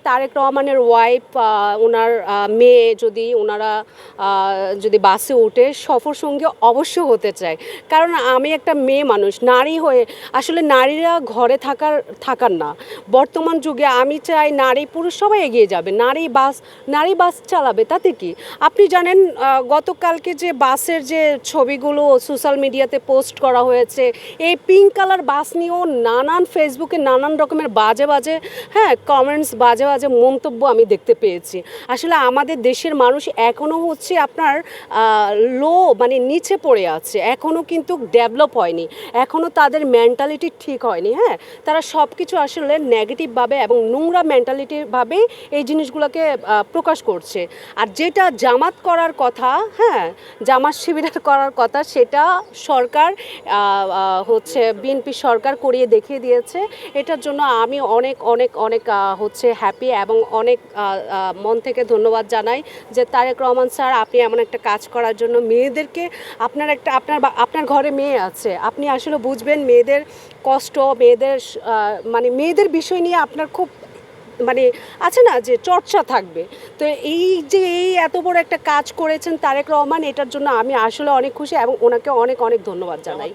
তারেক রহমানের ওয়াইফ ওনার মেয়ে যদি ওনারা যদি বাসে উঠে সফর সঙ্গী অবশ্য হতে চায়। কারণ আমি একটা মেয়ে মানুষ, নারী হয়ে আসলে নারীরা ঘরে থাকার না। বর্তমান যুগে আমি চাই নারী পুরুষ সবাই এগিয়ে যাবে, নারী বাস চালাবে, তাতে কি? আপনি জানেন গতকালকে যে বাসের যে ছবিগুলো সোশ্যাল মিডিয়াতে পোস্ট করা হয়েছে, এই পিঙ্ক কালার বাস নিয়েও নানান ফেসবুকে নানান রকমের বাজে বাজে কমেন্টস, বাজে বাজে মন্তব্য আমি দেখতে পেয়েছি। আসলে আমাদের দেশের মানুষ এখনও হচ্ছে আপনার মানে নিচে পড়ে আছে, এখনও কিন্তু ডেভেলপ হয়নি, এখনও তাদের মেন্টালিটি ঠিক হয়নি। তারা সব কিছু আসলে নেগেটিভভাবে এবং নোংরা মেন্টালিটিভাবেই এই জিনিসগুলোকে প্রকাশ করছে। আর যেটা জামাত করার কথা, জামাত শিবিরের করার কথা, সেটা সরকার হচ্ছে বিএনপি সরকার করিয়ে দেখিয়ে দিয়েছে। এটার জন্য আমি অনেক অনেক অনেক হচ্ছে হ্যাপি এবং অনেক মন থেকে ধন্যবাদ জানাই যে তারেক রহমান স্যার, আপনি এমন একটা কাজ করার জন্য মেয়েদেরকে, আপনার ঘরে মেয়ে আছে, আপনি আসলে বুঝবেন মেয়েদের কষ্ট, মেয়েদের বিষয় নিয়ে আপনার খুব আছে না যে চর্চা থাকবে। তো এই এত বড় একটা কাজ করেছেন তারেক রহমান, এটার জন্য আমি আসলে অনেক খুশি এবং ওনাকে অনেক অনেক ধন্যবাদ জানাই।